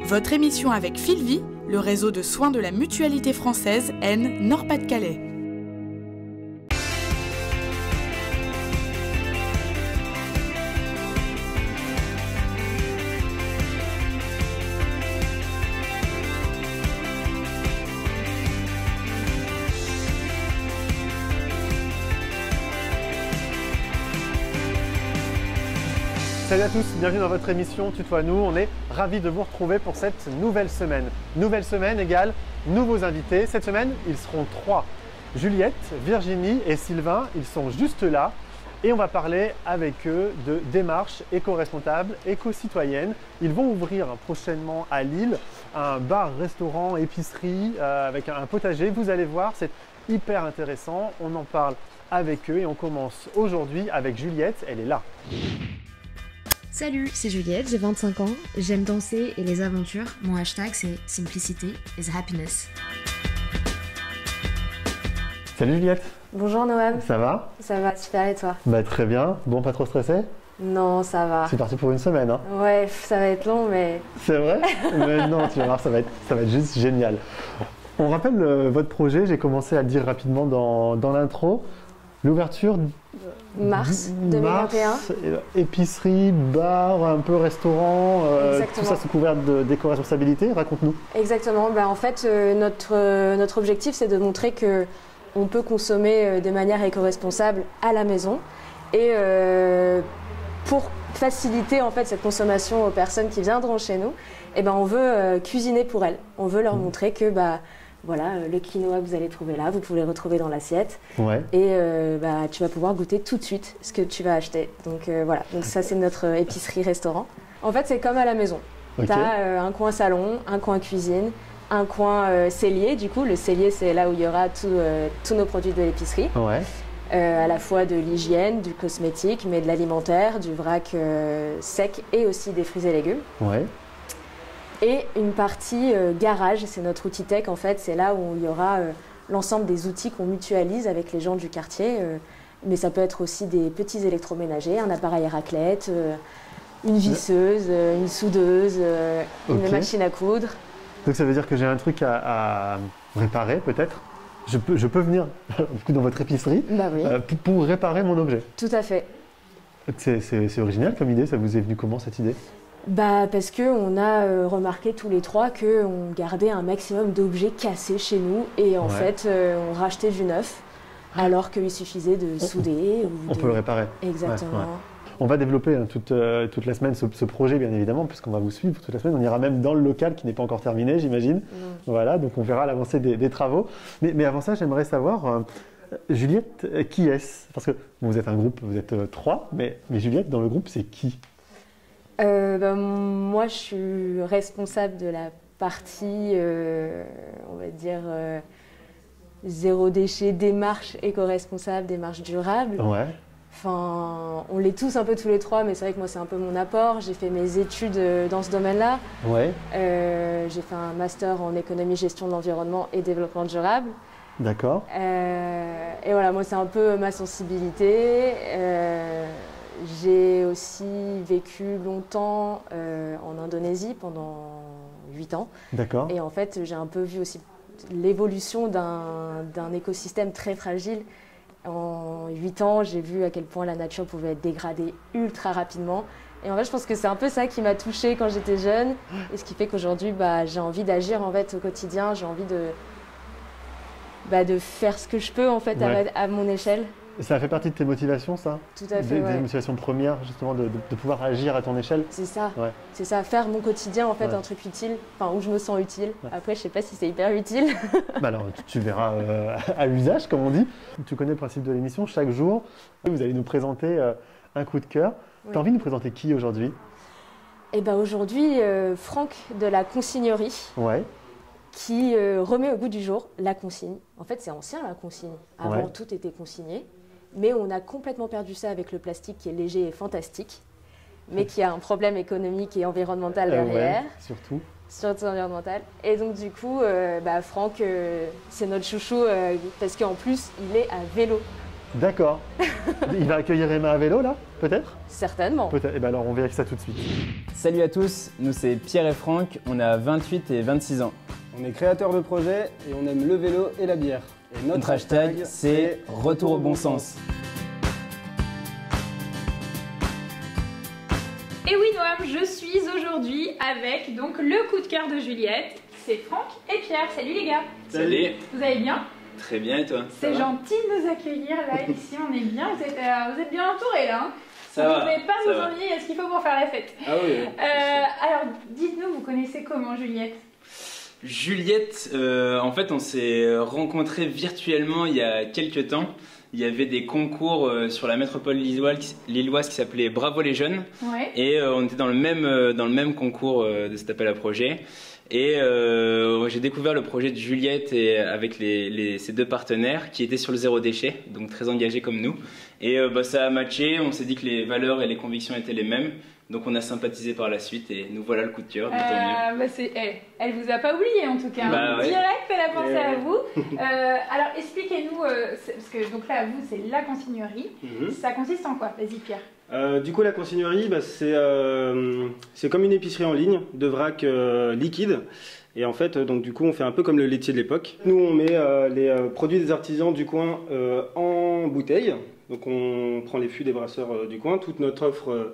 Votre émission avec Filvi, le réseau de soins de la Mutualité française Aisne Nord-Pas-de-Calais. Salut à tous, bienvenue dans votre émission Tutoie-nous. On est ravis de vous retrouver pour cette nouvelle semaine. Nouvelle semaine égale nouveaux invités. Cette semaine, ils seront 3. Juliette, Virginie et Sylvain, ils sont juste là. Et on va parler avec eux de démarches éco-responsables, éco-citoyennes. Ils vont ouvrir prochainement à Lille un bar, restaurant, épicerie avec un potager. Vous allez voir, c'est hyper intéressant. On en parle avec eux et on commence aujourd'hui avec Juliette. Elle est là. Salut, c'est Juliette, j'ai 25 ans, j'aime danser et les aventures. Mon hashtag c'est Simplicity is Happiness. Salut Juliette. Bonjour Noam. Ça va? Ça va, super, et toi? Bah très bien. Bon, pas trop stressé? Non, ça va. C'est parti pour une semaine, hein? Ouais, ça va être long, mais... C'est vrai? Mais non, tu vas voir, ça va être juste génial. On rappelle votre projet, j'ai commencé à le dire rapidement dans l'intro. L'ouverture mars 2021. Épicerie, bar, un peu restaurant, tout ça sous couvert d'éco-responsabilité. Raconte-nous. Exactement. En fait, notre objectif, c'est de montrer qu'on peut consommer de manière éco-responsable à la maison. Et pour faciliter en fait, cette consommation aux personnes qui viendront chez nous, on veut cuisiner pour elles. On veut leur montrer que... Voilà, le quinoa que vous allez trouver là, vous pouvez le retrouver dans l'assiette. Ouais. Et tu vas pouvoir goûter tout de suite ce que tu vas acheter. Donc voilà, donc ça c'est notre épicerie-restaurant. En fait, c'est comme à la maison. Okay. Tu as un coin salon, un coin cuisine, un coin cellier. Du coup, le cellier, c'est là où il y aura tous nos produits de l'épicerie. Ouais. À la fois de l'hygiène, du cosmétique, mais de l'alimentaire, du vrac sec et aussi des fruits et légumes. Ouais. Et une partie garage, c'est notre outil tech en fait, c'est là où il y aura l'ensemble des outils qu'on mutualise avec les gens du quartier. Mais ça peut être aussi des petits électroménagers, un appareil à raclette, une visseuse, une soudeuse, une machine à coudre. Donc ça veut dire que j'ai un truc à réparer peut-être? Je peux venir dans votre épicerie oui. Pour réparer mon objet? Tout à fait. C'est original comme idée, ça vous est venu comment cette idée? Parce qu'on a remarqué tous les trois qu'on gardait un maximum d'objets cassés chez nous et en fait on rachetait du neuf alors qu'il suffisait de souder. On peut le réparer. Exactement. Ouais. On va développer toute la semaine ce projet bien évidemment puisqu'on va vous suivre toute la semaine. On ira même dans le local qui n'est pas encore terminé j'imagine. Voilà, donc on verra l'avancée des travaux. Mais avant ça j'aimerais savoir, Juliette, qui est-ce? Parce que vous êtes un groupe, vous êtes 3, mais Juliette dans le groupe c'est qui? Moi, je suis responsable de la partie, on va dire, zéro déchet, démarche éco-responsable, démarche durable. Ouais. Enfin, on l'est tous un peu tous les trois, mais c'est vrai que moi, c'est un peu mon apport. J'ai fait mes études dans ce domaine-là. Ouais. J'ai fait un master en économie, gestion de l'environnement et développement durable. D'accord. Et voilà, moi, c'est un peu ma sensibilité. J'ai aussi vécu longtemps en Indonésie pendant 8 ans. D'accord. Et en fait, j'ai un peu vu aussi l'évolution d'un écosystème très fragile. En 8 ans, j'ai vu à quel point la nature pouvait être dégradée ultra rapidement. Et en fait, je pense que c'est un peu ça qui m'a touchée quand j'étais jeune. Et ce qui fait qu'aujourd'hui, j'ai envie d'agir en fait, au quotidien. J'ai envie de faire ce que je peux en fait, à mon échelle. Ça fait partie de tes motivations, ça? Tout à fait, Des motivations premières, justement, de pouvoir agir à ton échelle? C'est ça, ouais. C'est ça, faire mon quotidien, en fait, un truc utile, enfin, où je me sens utile. Ouais. Après, je sais pas si c'est hyper utile. Alors, tu verras à l'usage, comme on dit. Tu connais le principe de l'émission, chaque jour, vous allez nous présenter un coup de cœur. Oui. Tu as envie de nous présenter qui aujourd'hui? Aujourd'hui, Franck de la consignerie. Ouais. Qui remet au goût du jour la consigne. En fait, c'est ancien, la consigne. Avant, tout était consigné. Mais on a complètement perdu ça avec le plastique qui est léger et fantastique, mais qui a un problème économique et environnemental derrière. Surtout environnemental. Et donc du coup, Franck, c'est notre chouchou parce qu'en plus, il est à vélo. D'accord. Il va accueillir Emma à vélo là, peut-être? Certainement. Peut-être. Alors on vérifie ça tout de suite. Salut à tous, nous c'est Pierre et Franck, on a 28 et 26 ans. On est créateurs de projets et on aime le vélo et la bière. Et Notre hashtag c'est Retour au bon sens. Et oui Noam, je suis aujourd'hui avec donc le coup de cœur de Juliette, c'est Franck et Pierre. Salut les gars. Salut. Vous allez bien? Très bien et toi? C'est gentil de nous accueillir là, ici on est bien, vous êtes bien entourés là hein. Ça vous va, ne pouvez pas ça vous va. ennuyer, est-ce qu'il faut pour faire la fête? Ah oui. Alors dites-nous, vous connaissez comment Juliette? Juliette, en fait on s'est rencontrés virtuellement il y a quelques temps. Il y avait des concours sur la métropole lilloise qui s'appelait Bravo les jeunes. Ouais. Et on était dans le même concours de cet appel à projet. Et j'ai découvert le projet de Juliette et avec ses deux partenaires qui étaient sur le zéro déchet, donc très engagés comme nous. Et ça a matché, on s'est dit que les valeurs et les convictions étaient les mêmes. Donc on a sympathisé par la suite et nous voilà le coup de cœur. Elle vous a pas oublié en tout cas. Bah, ouais. Direct, elle a pensé à vous. Alors expliquez-nous, parce que donc là vous c'est la consignerie. Ça consiste en quoi? Vas-y Pierre. Du coup, la consignerie, c'est comme une épicerie en ligne de vrac liquide. Et en fait, donc du coup, on fait un peu comme le laitier de l'époque. Nous, on met les produits des artisans du coin en bouteille. Donc on prend les fûts des brasseurs du coin. Toute notre offre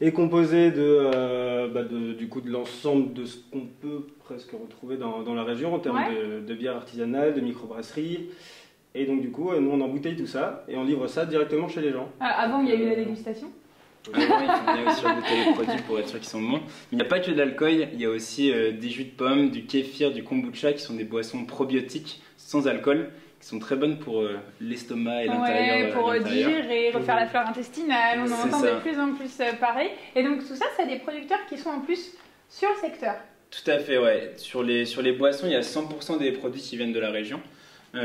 est composée du coup de l'ensemble de ce qu'on peut presque retrouver dans la région en termes de bière artisanale, de microbrasserie. Et donc du coup, nous on embouteille tout ça et on livre ça directement chez les gens. Avant, il y a eu la dégustation. Avant, il faut bien aussi goûter les produits pour être sûr qu'ils sont bons. Il n'y a pas que de l'alcool, il y a aussi des jus de pommes, du kéfir, du kombucha qui sont des boissons probiotiques sans alcool qui sont très bonnes pour l'estomac et l'intérieur. Ouais, pour digérer, refaire la flore intestinale, on en entend de plus en plus parler. Et donc tout ça, c'est des producteurs qui sont en plus sur le secteur. Tout à fait, ouais. Sur les boissons, il y a 100% des produits qui viennent de la région. On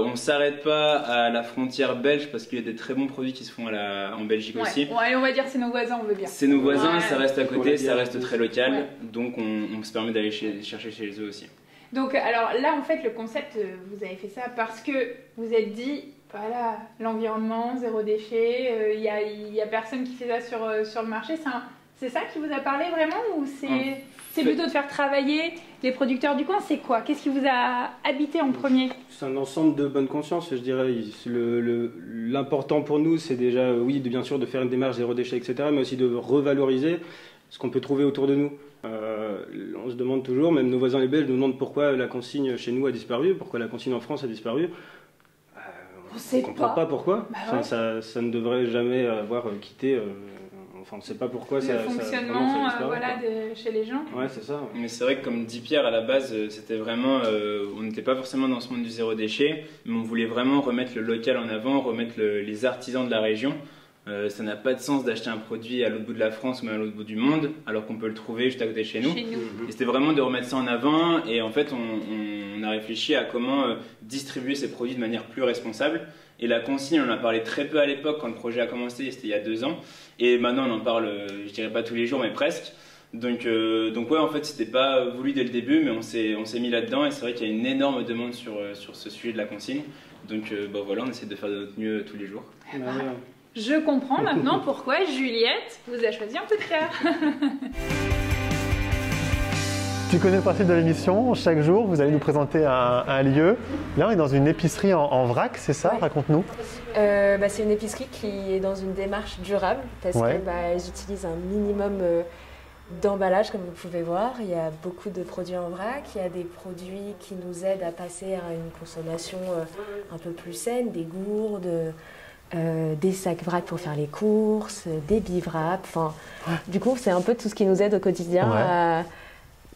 ne s'arrête pas à la frontière belge parce qu'il y a des très bons produits qui se font en Belgique aussi. Ouais, on va dire c'est nos voisins, on veut bien. C'est nos voisins, ça reste à côté, ça reste très local, donc on se permet d'aller chercher chez eux aussi. Donc alors là en fait le concept, vous avez fait ça parce que vous êtes dit, voilà, l'environnement, zéro déchet, il y a personne qui fait ça sur le marché, c'est ça qui vous a parlé vraiment ou c'est plutôt de faire travailler les producteurs du coin? C'est quoi? Qu'est-ce qui vous a habité en premier? C'est un ensemble de bonne conscience, je dirais. L'important pour nous, c'est déjà, oui, bien sûr, de faire une démarche zéro déchet, etc., mais aussi de revaloriser ce qu'on peut trouver autour de nous. On se demande toujours, même nos voisins les Belges nous demandent pourquoi la consigne chez nous a disparu, pourquoi la consigne en France a disparu. On ne comprend pas pourquoi. Ça ne devrait jamais avoir quitté... on ne sait pas pourquoi le fonctionnement chez les gens. Ouais, c'est ça. Ouais. Mais c'est vrai que comme dit Pierre, à la base, c'était vraiment, on n'était pas forcément dans ce monde du zéro déchet, mais on voulait vraiment remettre le local en avant, remettre les artisans de la région. Ça n'a pas de sens d'acheter un produit à l'autre bout de la France ou même à l'autre bout du monde, alors qu'on peut le trouver juste à côté de chez nous. Et c'était vraiment de remettre ça en avant, et en fait, on a réfléchi à comment distribuer ces produits de manière plus responsable. Et la consigne, on en a parlé très peu à l'époque quand le projet a commencé, c'était il y a 2 ans. Et maintenant, on en parle, je dirais pas tous les jours, mais presque. Donc ouais, en fait, c'était pas voulu dès le début, mais on s'est mis là-dedans. Et c'est vrai qu'il y a une énorme demande sur ce sujet de la consigne. Donc voilà, on essaie de faire de notre mieux tous les jours. Je comprends maintenant pourquoi Juliette vous a choisi un coup de cœur. Tu connais le principe de l'émission, chaque jour vous allez nous présenter un lieu. Là on est dans une épicerie en vrac, c'est ça? Raconte-nous. C'est une épicerie qui est dans une démarche durable parce qu'elles utilisent un minimum d'emballage comme vous pouvez voir. Il y a beaucoup de produits en vrac, il y a des produits qui nous aident à passer à une consommation un peu plus saine, des gourdes, des sacs vrac pour faire les courses, des bivraps. Du coup c'est un peu tout ce qui nous aide au quotidien à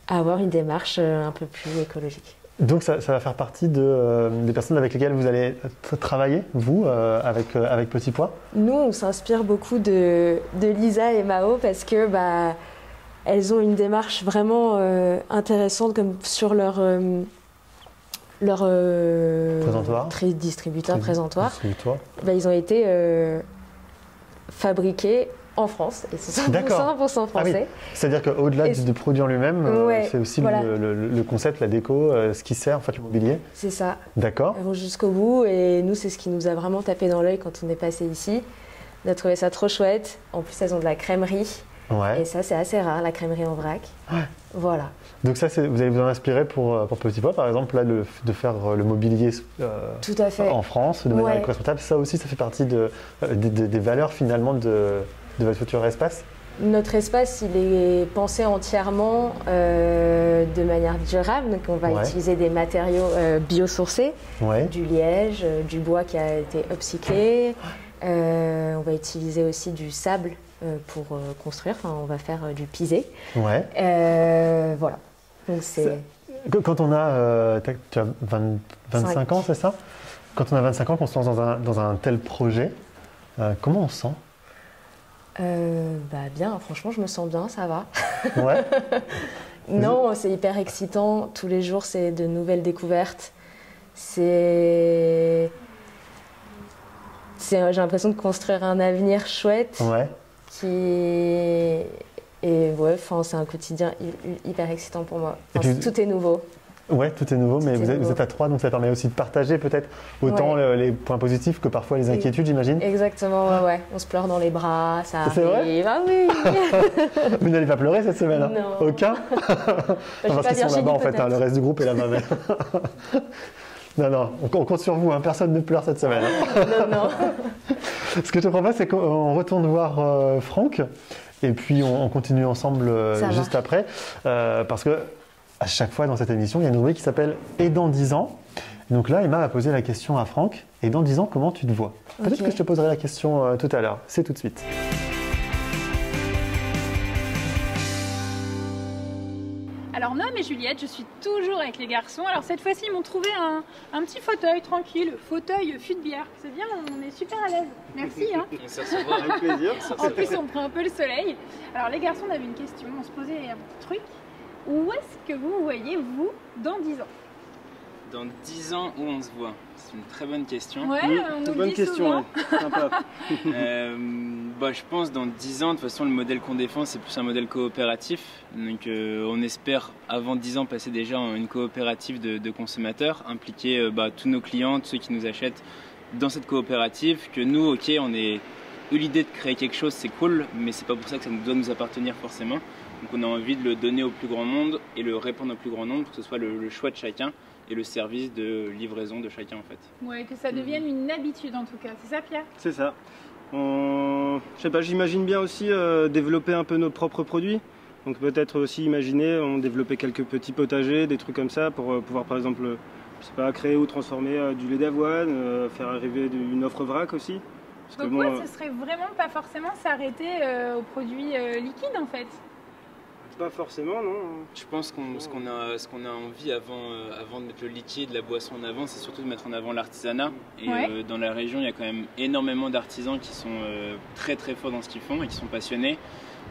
avoir une démarche un peu plus écologique. Donc ça va faire partie des personnes avec lesquelles vous allez travailler, vous, avec Petit Pois? Nous, on s'inspire beaucoup de Lisa et Mao parce que elles ont une démarche vraiment intéressante comme sur leur distributeur présentoir. Ils ont été fabriqués en France, et ce sont 100% français. Ah oui. C'est-à-dire qu'au-delà du produit en lui-même, c'est aussi le concept, la déco, ce qui sert, en fait, le mobilier. C'est ça. D'accord. Elles vont jusqu'au bout, et nous, c'est ce qui nous a vraiment tapé dans l'œil quand on est passé ici. On a trouvé ça trop chouette. En plus, elles ont de la crèmerie. Ouais. Et ça, c'est assez rare, la crèmerie en vrac. Ouais. Voilà. Donc ça, vous allez vous en inspirer pour Petit Pois, par exemple, là, de faire le mobilier Tout à fait. en France de manière Ouais. éco-responsable. Ça aussi, ça fait partie des valeurs finalement de votre futur espace. Notre espace, il est pensé entièrement de manière durable. Donc, on va Ouais. utiliser des matériaux biosourcés, Ouais. du liège, du bois qui a été upcyclé. On va utiliser aussi du sable pour construire. Enfin, on va faire du pisé. Ouais. Voilà. Donc, c'est... Quand on a, tu as 25 ans, c'est ça? Quand on a 25 ans, qu'on se lance dans un tel projet, comment on se sent? Bien, franchement, je me sens bien, ça va. Ouais. Non, c'est hyper excitant. Tous les jours, c'est de nouvelles découvertes. J'ai l'impression de construire un avenir chouette Ouais. Et ouais, c'est un quotidien hyper excitant pour moi. Et puis- Tout est nouveau. Ouais, tout est nouveau, mais Tout est vous nouveau. êtes à 3, donc ça permet aussi de partager peut-être autant les points positifs que parfois les inquiétudes, j'imagine. Exactement, ouais. On se pleure dans les bras, ça C'est vrai arrive. Ah oui. Vous n'allez pas pleurer cette semaine, hein? Non. Aucun? Je Parce sais pas, qu'ils sont là-bas en fait, Virginie, le reste du groupe est là-bas. Non, on compte sur vous, hein, personne ne pleure cette semaine. Hein. Non. Ce que je te propose, c'est qu'on retourne voir Franck, et puis on continue ensemble Ça juste marche. après, parce que à chaque fois dans cette émission, il y a une rubrique qui s'appelle « Et dans 10 ans ». Donc là, Emma va poser la question à Franck, « Et dans 10 ans, comment tu te vois ?» Peut-être Ok. que je te poserai la question tout à l'heure. C'est tout de suite. Alors Noam et Juliette, je suis toujours avec les garçons. Alors cette fois-ci, ils m'ont trouvé un petit fauteuil tranquille, fauteuil fût de bière. C'est bien, on est super à l'aise. Merci. Hein. On s'est recevoir Avec plaisir. En plus, on prend un peu le soleil. Alors les garçons, on avait une question, on se posait un petit truc. Où est-ce que vous voyez, vous, dans 10 ans? Dans 10 ans, où on se voit? C'est une très bonne question. Ouais, on nous le Bonne dit question, souvent. ouais. Sympa. Je pense dans 10 ans, de toute façon, le modèle qu'on défend, c'est plus un modèle coopératif. Donc, on espère, avant 10 ans, passer déjà en une coopérative de consommateurs, impliquer tous nos clients, tous ceux qui nous achètent dans cette coopérative. Que nous, ok, on ait eu l'idée de créer quelque chose, c'est cool, mais c'est pas pour ça que ça doit nous appartenir forcément. Donc, on a envie de le donner au plus grand monde et le répandre au plus grand nombre, pour que ce soit le choix de chacun et le service de livraison de chacun, en fait. Ouais, que ça devienne une habitude en tout cas. C'est ça, Pierre? C'est ça. Je sais pas, j'imagine bien aussi développer un peu nos propres produits. Donc peut-être aussi imaginer, développer quelques petits potagers, des trucs comme ça pour pouvoir par exemple, je sais pas, créer ou transformer du lait d'avoine, faire arriver une offre vrac aussi. Parce Donc que bon, ce serait vraiment pas forcément s'arrêter aux produits liquides en fait. pas forcément, non. Je pense ce qu'on a envie avant de mettre le liquide, la boisson en avant, c'est surtout de mettre en avant l'artisanat. Et Ouais. dans la région, il y a quand même énormément d'artisans qui sont très très forts dans ce qu'ils font et qui sont passionnés.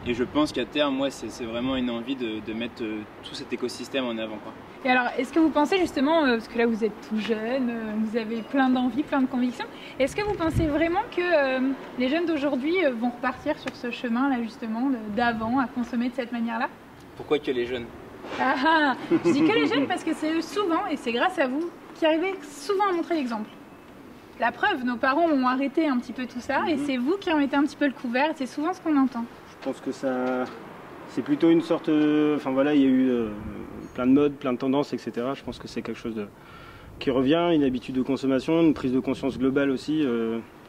Et je pense qu'à terme, moi, c'est vraiment une envie de mettre tout cet écosystème en avant, quoi. Et alors, est-ce que vous pensez justement, parce que là vous êtes tout jeune, vous avez plein d'envies, plein de convictions, est-ce que vous pensez vraiment que les jeunes d'aujourd'hui vont repartir sur ce chemin-là justement d'avant, à consommer de cette manière-là? Pourquoi que les jeunes? Ah ah, je dis que les jeunes parce que c'est eux souvent, et c'est grâce à vous, qui arrivez souvent à montrer l'exemple. La preuve, nos parents ont arrêté un petit peu tout ça, et c'est vous qui remettez un petit peu le couvert, et c'est souvent ce qu'on entend. Je pense que ça, c'est plutôt une sorte, enfin voilà, il y a eu plein de modes, plein de tendances, etc. Je pense que c'est quelque chose qui revient, une habitude de consommation, une prise de conscience globale aussi.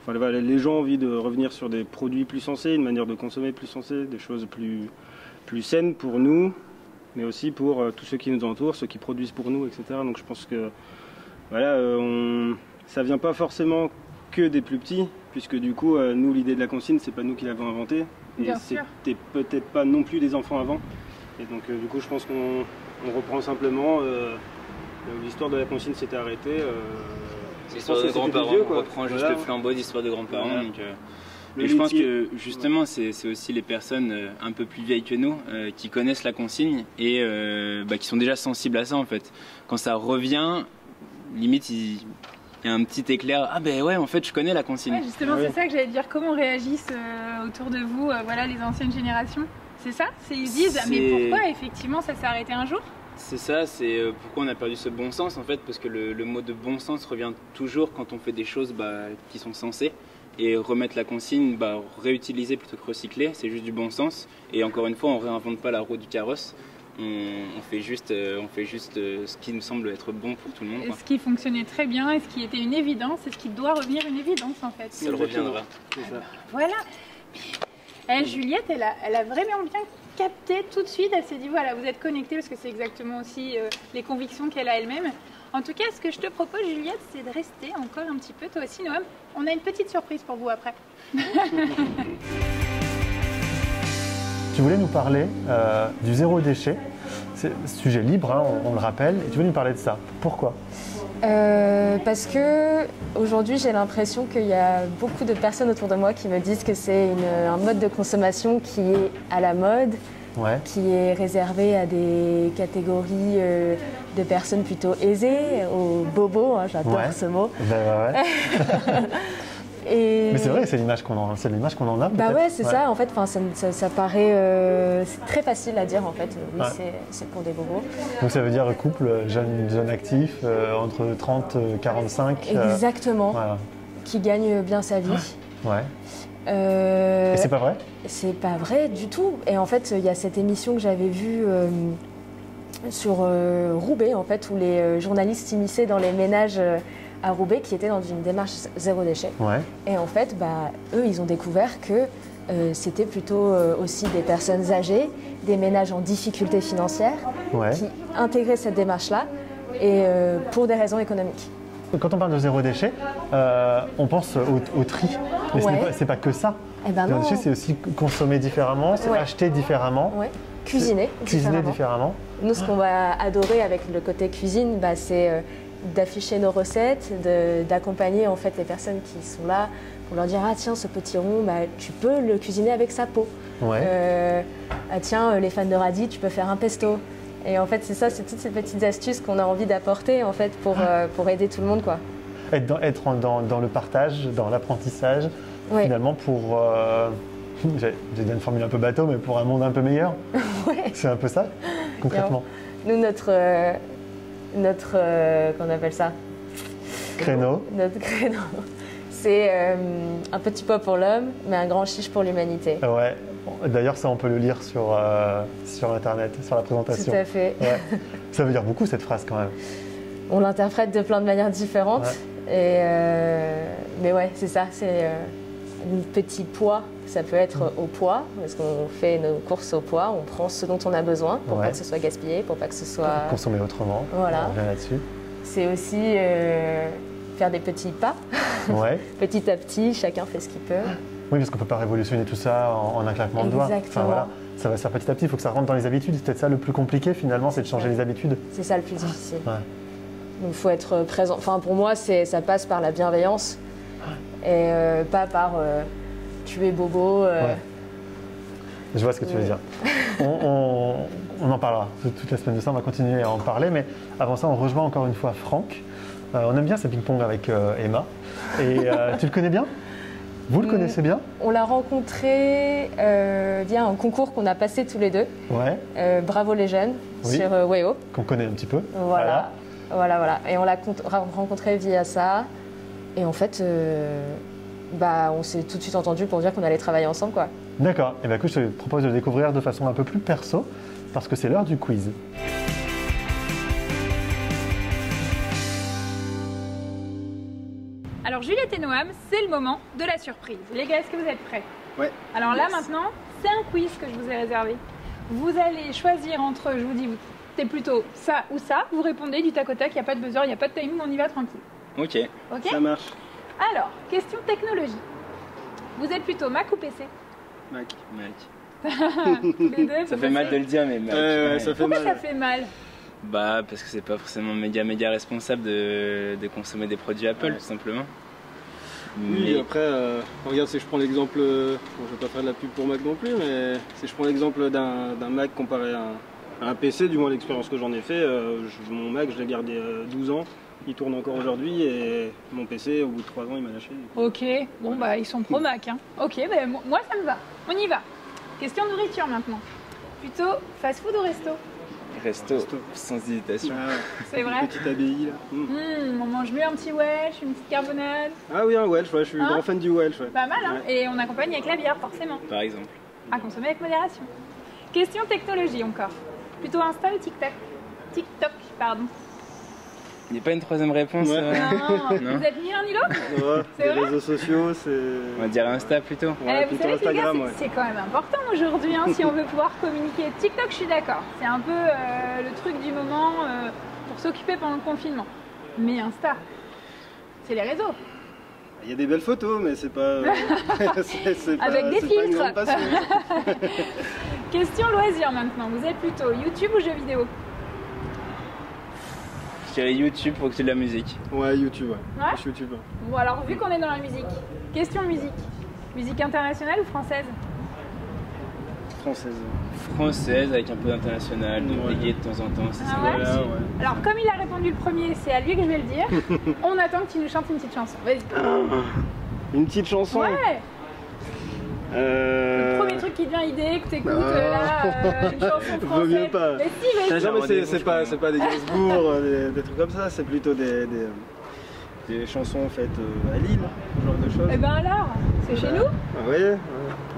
Enfin, voilà, les gens ont envie de revenir sur des produits plus sensés, une manière de consommer plus sensée, des choses plus saines pour nous, mais aussi pour tous ceux qui nous entourent, ceux qui produisent pour nous, etc. Donc je pense que voilà, ça vient pas forcément que des plus petits, puisque du coup, nous, l'idée de la consigne, c'est pas nous qui l'avons inventée. Et Bien sûr. c'était peut-être pas non plus des enfants avant. Et donc du coup je pense qu'on reprend simplement l'histoire de la consigne s'était arrêtée. C'est l'histoire de grands-parents, on reprend juste Voilà. le flambeau d'histoire de grands-parents. Voilà. Donc, Le et je pense métier. que justement c'est aussi les personnes un peu plus vieilles que nous qui connaissent la consigne et qui sont déjà sensibles à ça en fait. Quand ça revient, limite il y a un petit éclair, ah ben ouais en fait je connais la consigne. Ouais, justement, Oui. c'est ça que j'allais dire. Comment réagissent autour de vous, voilà, les anciennes générations? C'est ça? Ils disent, ah, mais C'est- pourquoi effectivement ça s'est arrêté un jour? C'est ça, c'est pourquoi on a perdu ce bon sens en fait, parce que le mot de bon sens revient toujours quand on fait des choses qui sont sensées. Et remettre la consigne, réutiliser plutôt que recycler, c'est juste du bon sens. Et encore une fois, on ne réinvente pas la roue du carrosse. On fait juste ce qui nous semble être bon pour tout le monde. Ce qui fonctionnait très bien et ce qui était une évidence et ce qui doit revenir une évidence en fait. Ça le reviendra. Voilà. Juliette, elle a vraiment bien capté tout de suite. Elle s'est dit voilà, vous êtes connectés parce que c'est exactement aussi les convictions qu'elle a elle-même. En tout cas, ce que je te propose, Juliette, c'est de rester encore un petit peu. Toi aussi, Noam, on a une petite surprise pour vous après. Tu voulais nous parler du zéro déchet. C'est un sujet libre, hein, on le rappelle. Et tu veux nous parler de ça. Pourquoi ? Parce que aujourd'hui, j'ai l'impression qu'il y a beaucoup de personnes autour de moi qui me disent que c'est un mode de consommation qui est à la mode, qui est réservé à des catégories de personnes plutôt aisées, aux bobos, hein, j'adore ce mot. Mais c'est vrai, c'est l'image qu'on en a. Bah ouais, c'est ça. En fait, ça paraît c'est très facile à dire en fait. Oui, c'est pour des bobos. Donc ça veut dire couple jeune actif entre 30 et 45. Exactement. Qui gagne bien sa vie. Et c'est pas vrai ? C'est pas vrai du tout. Et en fait, il y a cette émission que j'avais vue sur Roubaix, en fait, où les journalistes s'immisçaient dans les ménages à Roubaix qui étaient dans une démarche zéro déchet. Et en fait, eux, ils ont découvert que c'était plutôt aussi des personnes âgées, des ménages en difficulté financière qui intégraient cette démarche-là et pour des raisons économiques. Quand on parle de zéro déchet, on pense au tri. Mais c'est pas que ça. Zéro déchet, c'est aussi consommer différemment, c'est acheter différemment. Cuisiner différemment. Nous, ce qu'on va adorer avec le côté cuisine, c'est d'afficher nos recettes, d'accompagner en fait les personnes qui sont là pour leur dire « Ah tiens, ce petit rond, tu peux le cuisiner avec sa peau. Ah tiens, les fans de radis, tu peux faire un pesto. » Et en fait, c'est ça, c'est toutes ces petites astuces qu'on a envie d'apporter en fait pour aider tout le monde, quoi. Être dans le partage, dans l'apprentissage, finalement pour... j'ai donné une formule un peu bateau, mais pour un monde un peu meilleur. C'est un peu ça, concrètement. Nous, notre qu'on appelle ça créneau. Notre créneau, c'est un petit pas pour l'homme, mais un grand chiche pour l'humanité. D'ailleurs, ça, on peut le lire sur Internet, sur la présentation. Tout à fait. Ça veut dire beaucoup, cette phrase, quand même. On l'interprète de plein de manières différentes. Mais c'est ça, c'est un petit poids. Ça peut être au poids, parce qu'on fait nos courses au poids, on prend ce dont on a besoin pour pas que ce soit gaspillé, pour pas que ce soit... Consommer autrement, voilà. On revient là-dessus. C'est aussi faire des petits pas. Petit à petit, chacun fait ce qu'il peut. Oui, parce qu'on ne peut pas révolutionner tout ça en un claquement de doigts. Exactement. Ça va se faire petit à petit, il faut que ça rentre dans les habitudes. C'est peut-être ça le plus compliqué finalement, c'est de changer les habitudes. C'est ça le plus difficile. Donc il faut être présent. Enfin, pour moi, ça passe par la bienveillance et pas par... tu es bobo. Je vois ce que tu veux dire. On en parlera toute la semaine de ça, on va continuer à en parler. Mais avant ça, on rejoint encore une fois Franck. On aime bien ce ping-pong avec Emma. Et tu le connais bien ? Vous le connaissez bien ? On l'a rencontré via un concours qu'on a passé tous les deux. Bravo les jeunes, sur Weo. Qu'on connaît un petit peu. Voilà. Et on l'a rencontré via ça. Et en fait... on s'est tout de suite entendu pour dire qu'on allait travailler ensemble, quoi. D'accord. Et écoute, je te propose de le découvrir de façon un peu plus perso, parce que c'est l'heure du quiz. Alors Juliette et Noam, c'est le moment de la surprise. Les gars, est-ce que vous êtes prêts ? Alors là maintenant, c'est un quiz que je vous ai réservé. Vous allez choisir entre, je vous dis, c'est plutôt ça ou ça. Vous répondez du tac au tac, il n'y a pas de buzzer, il n'y a pas de timing, on y va tranquille. Ok. Ça marche. Alors, question technologie. Vous êtes plutôt Mac ou PC ? Mac. Les deux, ça fait mal de le dire, mais Mac. Ça fait Pourquoi mal. ça fait mal ? Parce que c'est pas forcément méga responsable de consommer des produits Apple, tout simplement. Oui, après, regarde, si je prends l'exemple, je vais pas faire de la pub pour Mac non plus, mais si je prends l'exemple d'un Mac comparé à un PC, du moins l'expérience que j'en ai fait, mon Mac, je l'ai gardé 12 ans. Il tourne encore aujourd'hui et mon PC, au bout de 3 ans, il m'a lâché. Ok, bon ils sont pro Mac. Hein. Ok, moi ça me va. On y va. Question nourriture maintenant. Plutôt fast-food ou resto ? Resto, sans hésitation. Ah, C'est vrai. petite abbaye là. On mange mieux un petit Welsh, une petite carbonade. Ah oui, un Welsh, ouais, je suis grand fan du Welsh. Ouais. Pas mal, hein. Et on accompagne avec la bière, forcément. Par exemple. À consommer avec modération. Question technologie encore. Plutôt Insta ou TikTok? TikTok, pardon. Il n'y a pas une troisième réponse Ouais. Non. Non. Vous êtes ni l'un ni l'autre? Ouais, C'est les vrai réseaux sociaux, c'est. On va dire Insta plutôt. Ouais, Vous plutôt savez, les gars, Instagram, ouais. c'est quand même important aujourd'hui, hein, si on veut pouvoir communiquer. TikTok, je suis d'accord. C'est un peu le truc du moment pour s'occuper pendant le confinement. Mais Insta, c'est les réseaux. Il y a des belles photos, mais c'est pas. c'est Avec des c'est pas une filtres. grande passion. Question loisir maintenant. Vous êtes plutôt YouTube ou jeux vidéo? Je dirais YouTube pour que c'est de la musique. Ouais, YouTube, ouais. Ouais. Je suis YouTube. Bon, alors vu qu'on est dans la musique, question musique. Musique internationale ou française? Française. Française avec un peu d'international, de Ouais. reggae de temps en temps, c'est Ah ça. ouais? Voilà, ouais. Alors, comme il a répondu le premier, c'est à lui que je vais le dire. On attend que tu nous chantes une petite chanson. Vas-y. Une petite chanson. Ouais. Le premier truc qui te vient idée, que t'écoutes une chanson Vaut mieux française. pas. Mais si, mais Non, mais Rendez-vous, c'est je pas, crois. c'est pas des Gainsbourg, des trucs comme ça, c'est plutôt des chansons faites à Lille, ce genre de choses. Eh ben alors, c'est chez nous? Ah ouais, ouais.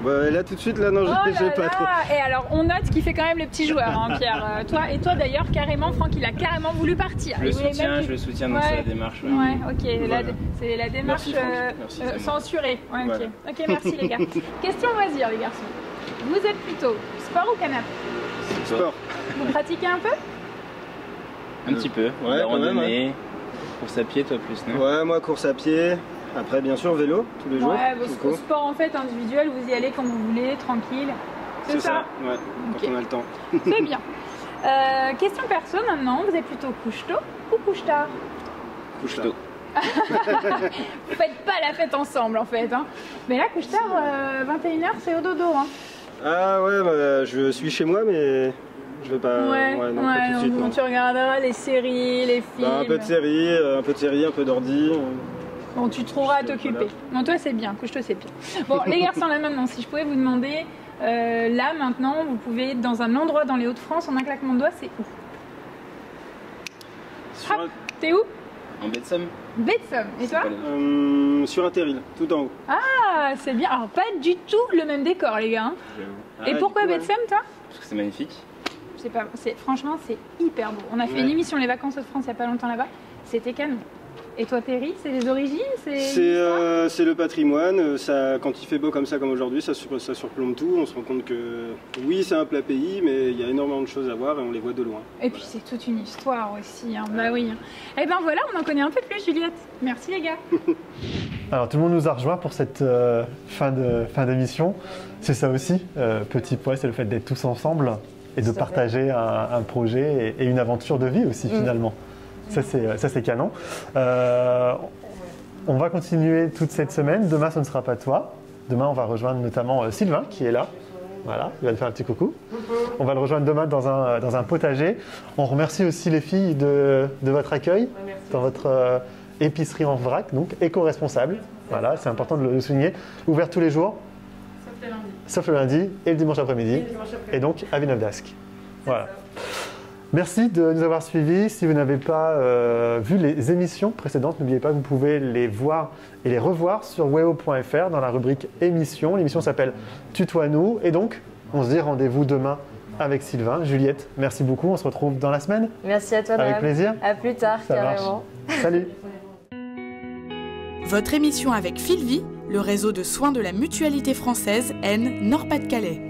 Bah, là tout de suite, là non, Oh j'ai là pas trop. là. Et alors, on note qu'il fait quand même le petit joueur, hein, Pierre. Toi d'ailleurs, carrément, Franck, il a carrément voulu partir. Je le Il voulait soutiens, même je le soutiens dans Ouais. sa démarche. Ouais. Ouais, ok, Voilà. c'est la démarche Merci, Franck. Merci, c'est moi. censurée. Ouais, ok. Voilà. Ok, merci les gars. Question loisir, les garçons. Vous êtes plutôt sport ou canapé? Sport. Vous pratiquez un peu? Un petit peu. Ouais, La quand même, randonnée, course à pied, toi plus, non? Ouais, moi course à pied. Après, bien sûr, vélo tous les jours. Ouais, du vos coup. sport en fait individuel, vous y allez quand vous voulez, tranquille. C'est ça? Ouais, Ok. quand on a le temps. C'est bien. Question perso maintenant, vous êtes plutôt couche-tôt ou couche-tard? Couche Tôt. Vous faites pas la fête ensemble en fait. Hein. Mais là, couche-tard, 21h, c'est au dodo. Hein. Ah ouais, bah, je suis chez moi, mais je vais pas. Non, pas tout de suite. donc non. tu regarderas les séries, les films. Bah, un peu de série, un peu d'ordi. Bon, tu trouveras à Voilà. t'occuper. Bon, toi, c'est bien. Couche-toi, c'est bien. Bon, les garçons, là maintenant, si je pouvais vous demander, là maintenant, vous pouvez être dans un endroit dans les Hauts-de-France, en un claquement de doigts, c'est où? Sur Hop, t'es où? En baie de Somme. Baie de Somme. Et toi? sur un terril, tout en haut. Ah, c'est bien. Alors, pas du tout le même décor, les gars. Hein. Et Ah, pourquoi du coup, Baie de Somme, toi? Parce que c'est magnifique. Franchement, c'est hyper beau. On a fait Ouais. une émission Les Vacances de France il n'y a pas longtemps là-bas. C'était canon. Et toi, Terry, c'est les origines? C'est le patrimoine. Ça, quand il fait beau comme ça, comme aujourd'hui, ça surplombe tout. On se rend compte que oui, c'est un plat pays, mais il y a énormément de choses à voir et on les voit de loin. Et puis, c'est toute une histoire aussi. Hein. Bah oui. Et ben voilà, on en connaît un peu plus, Juliette. Merci, les gars. Alors tout le monde nous a rejoints pour cette fin d'émission. C'est ça aussi, Petit Pois, c'est le fait d'être tous ensemble et de Tout à fait. partager un projet et une aventure de vie aussi finalement. Ça c'est canon. On va continuer toute cette semaine. Demain ce ne sera pas toi. Demain on va rejoindre notamment Sylvain qui est là. Voilà, il va nous faire un petit coucou. On va le rejoindre demain dans un potager. On remercie aussi les filles de votre accueil dans votre épicerie en vrac, donc éco-responsable. Voilà, c'est important de le souligner. Ouvert tous les jours, sauf le lundi et le dimanche après-midi. Et donc à Villeneuve-d'Ascq. Voilà. Merci de nous avoir suivis. Si vous n'avez pas vu les émissions précédentes, n'oubliez pas que vous pouvez les voir et les revoir sur weo.fr dans la rubrique émissions. L'émission s'appelle Tutoie-nous. Et donc, on se dit rendez-vous demain avec Sylvain. Juliette, merci beaucoup. On se retrouve dans la semaine. Merci à toi, Avec Dame. plaisir. À plus tard, Ça marche. carrément. Salut. Votre émission avec Filvi, le réseau de soins de la Mutualité française N Nord-Pas-de-Calais.